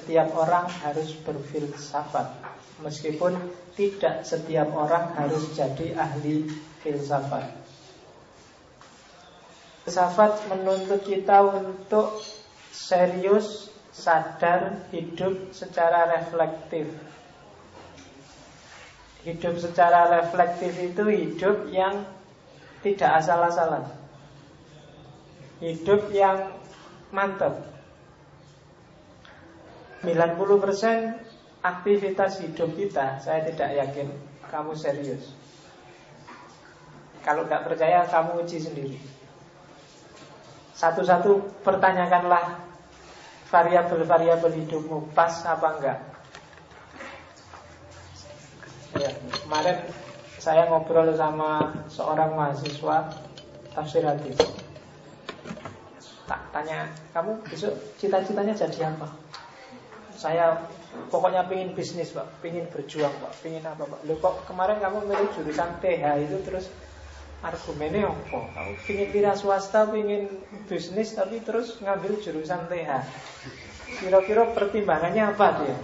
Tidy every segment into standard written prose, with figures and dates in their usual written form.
setiap orang harus berfilsafat, meskipun tidak setiap orang harus jadi ahli filsafat. Filsafat menuntut kita untuk serius, sadar, hidup secara reflektif. Hidup secara reflektif itu hidup yang tidak asal-asalan, hidup yang mantap. 90% aktivitas hidup kita, saya tidak yakin kamu serius. Kalau nggak percaya, kamu uji sendiri. Satu-satu pertanyakanlah variabel-variabel hidupmu, pas apa enggak. Ya, kemarin saya ngobrol sama seorang mahasiswa tafsir hadis. Tak tanya, kamu besok cita-citanya jadi apa? Saya pokoknya pingin bisnis pak, pingin berjuang pak, pingin apa pak. Loh kok kemarin kamu milih jurusan TH itu, terus argumennya apa? Kamu pingin wira swasta, pingin bisnis, tapi terus ngambil jurusan TH. Kira-kira pertimbangannya apa dia?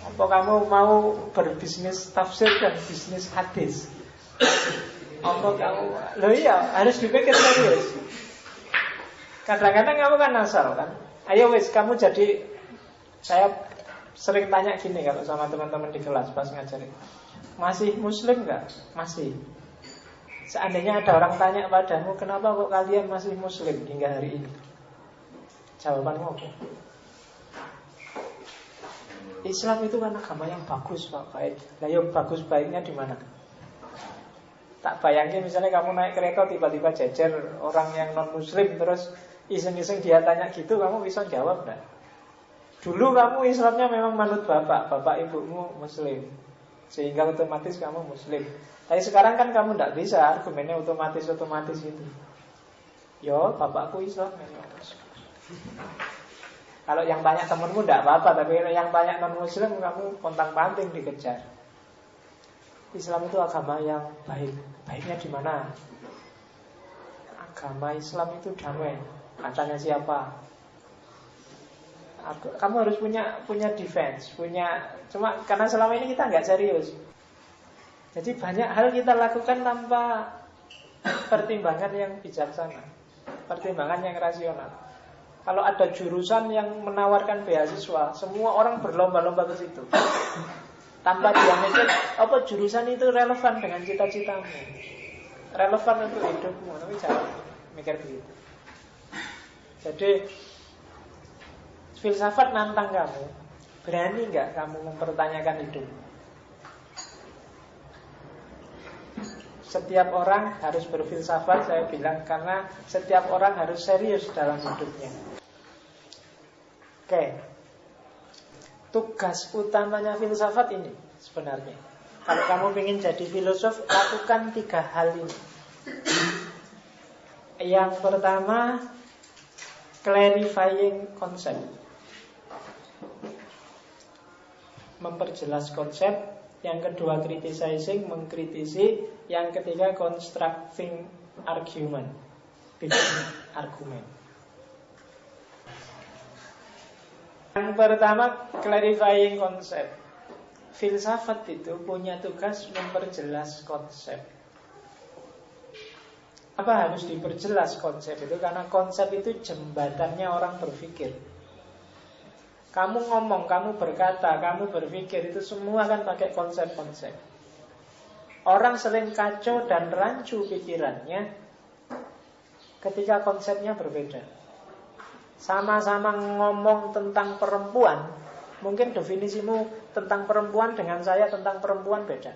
Apa kamu mau berbisnis tafsir dan bisnis hadis? Apa kamu? Loh iya, harus dipikir serius. Kadang-kadang kamu kan asal kan. Ayo wis, kamu jadi. Saya sering tanya gini kalau sama teman-teman di kelas pas ngajarin, masih muslim nggak? Masih. Seandainya ada orang tanya padamu, kenapa kok kalian masih muslim hingga hari ini? Jawabanmu apa? Islam itu kan agama yang bagus pak, baik. Lah yo bagus baiknya di mana? Tak bayangin misalnya kamu naik kereta tiba-tiba jejer orang yang non muslim, terus iseng-iseng dia tanya gitu, kamu bisa jawab enggak? Dulu kamu Islamnya memang manut bapak ibumu muslim, sehingga otomatis kamu muslim. Tapi sekarang kan kamu enggak bisa, argumennya otomatis itu. Yo, bapakku Islam memang. Kalau yang tanya temenmu enggak apa-apa, tapi yang tanya non muslim kamu pontang-panting dikejar. Islam itu agama yang baik. Baiknya di mana? Agama Islam itu damai. Katanya siapa? Kamu harus punya defense, cuma karena selama ini kita nggak serius. Jadi banyak hal kita lakukan tanpa pertimbangan yang bijaksana, pertimbangan yang rasional. Kalau ada jurusan yang menawarkan beasiswa, semua orang berlomba-lomba ke situ. Tanpa dia mikir, apa jurusan itu relevan dengan cita-citamu, relevan untuk hidupmu. Tapi jangan mikir begitu. Jadi filsafat nantang kamu. Berani nggak kamu mempertanyakan hidup? Setiap orang harus berfilsafat, saya bilang, karena setiap orang harus serius dalam hidupnya. Oke. Tugas utamanya filsafat ini sebenarnya, kalau kamu ingin jadi filosof, lakukan 3 hal ini. Yang pertama, clarifying konsep, memperjelas konsep. Yang kedua, criticizing, mengkritisi. Yang ketiga, constructing argument, bikin argumen. Yang pertama, clarifying konsep. Filsafat itu punya tugas memperjelas konsep. Apa harus diperjelas konsep itu? Karena konsep itu jembatannya orang berpikir. Kamu ngomong, kamu berkata, kamu berpikir, itu semua kan pakai konsep-konsep. Orang sering kacau dan rancu pikirannya ketika konsepnya berbeda. Sama-sama ngomong tentang perempuan, mungkin definisimu tentang perempuan dengan saya tentang perempuan beda.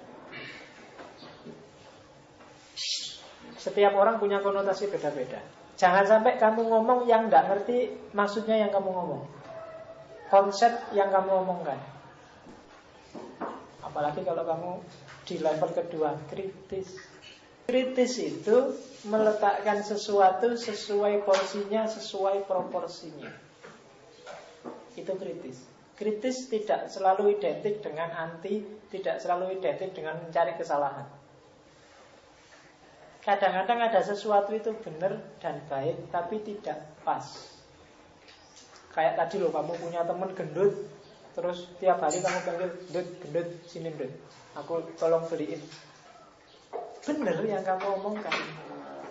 Setiap orang punya konotasi beda-beda. Jangan sampai kamu ngomong yang gak ngerti maksudnya yang kamu ngomong, konsep yang kamu omongkan. Apalagi kalau kamu di level kedua, kritis. Kritis itu meletakkan sesuatu sesuai porsinya, sesuai proporsinya. Itu kritis. Kritis tidak selalu identik dengan anti, tidak selalu identik dengan mencari kesalahan. Kadang-kadang ada sesuatu itu benar dan baik, tapi tidak pas. Kayak tadi loh, kamu punya temen gendut, terus tiap hari kamu panggil, gendut, gendut, sini gendut, aku tolong beliin. Bener yang kamu omongkan,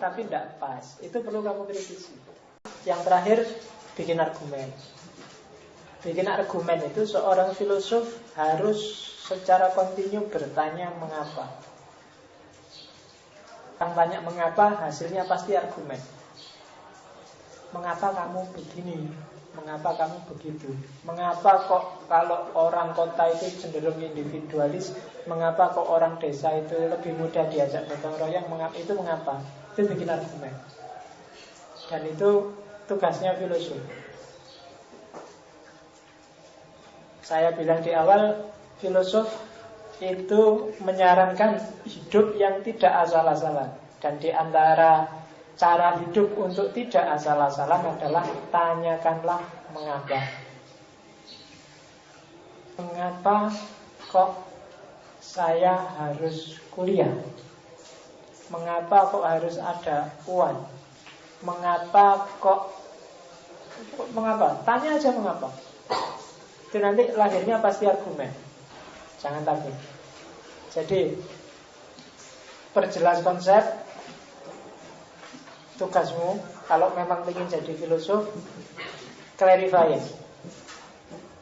tapi tidak pas. Itu perlu kamu kritisi. Yang terakhir, bikin argumen. Bikin argumen itu seorang filosof harus secara kontinu bertanya mengapa. Yang banyak mengapa, hasilnya pasti argumen. Mengapa kamu begini? Mengapa kamu begitu? Mengapa kok kalau orang kota itu cenderung individualis? Mengapa kok orang desa itu lebih mudah diajak gotong royong? Itu mengapa? Itu bikin argumen. Dan itu tugasnya filosof. Saya bilang di awal, filosof itu menyarankan hidup yang tidak asal-asalan. Dan di antara cara hidup untuk tidak asal-asalan adalah tanyakanlah mengapa. Mengapa kok saya harus kuliah? Mengapa kok harus ada uang? Mengapa kok mengapa? Tanya aja mengapa. Itu nanti lahirnya pasti argumen. Jangan takut. Jadi perjelas konsep. Tugasmu kalau memang ingin jadi filosof, clarifying,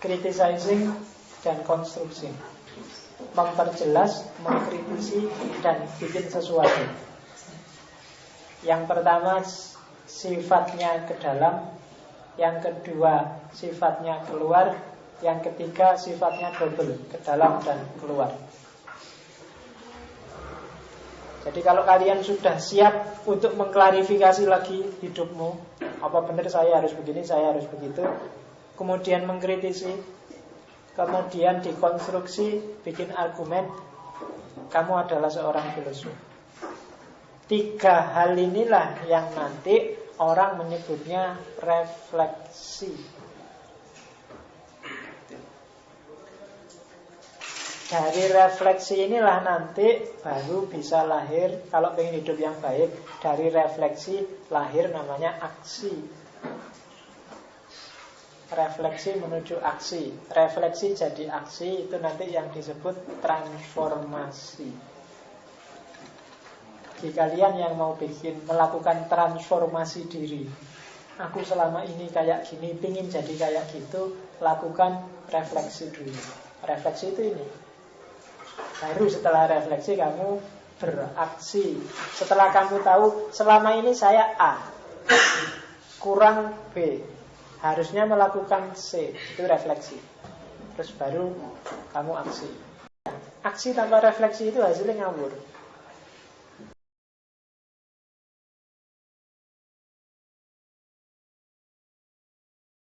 criticizing, dan konstruksi. Memperjelas, mengkritisi, dan bikin sesuatu. Yang pertama sifatnya ke dalam, yang kedua sifatnya keluar, yang ketiga sifatnya double, ke dalam dan keluar. Jadi kalau kalian sudah siap untuk mengklarifikasi lagi hidupmu, apa benar saya harus begini, saya harus begitu, kemudian mengkritisi, kemudian dikonstruksi, bikin argumen, kamu adalah seorang filosof. 3 hal inilah yang nanti orang menyebutnya refleksi. Dari refleksi inilah nanti baru bisa lahir, kalau ingin hidup yang baik, dari refleksi lahir namanya aksi. Refleksi menuju aksi. Refleksi jadi aksi, itu nanti yang disebut transformasi. Bagi kalian yang mau melakukan transformasi diri, aku selama ini kayak gini, pingin jadi kayak gitu, lakukan refleksi dulu. Refleksi itu ini. Baru setelah refleksi kamu beraksi. Setelah kamu tahu selama ini saya A, kurang B, harusnya melakukan C, itu refleksi. Terus baru kamu aksi. Aksi tanpa refleksi itu hasilnya ngawur.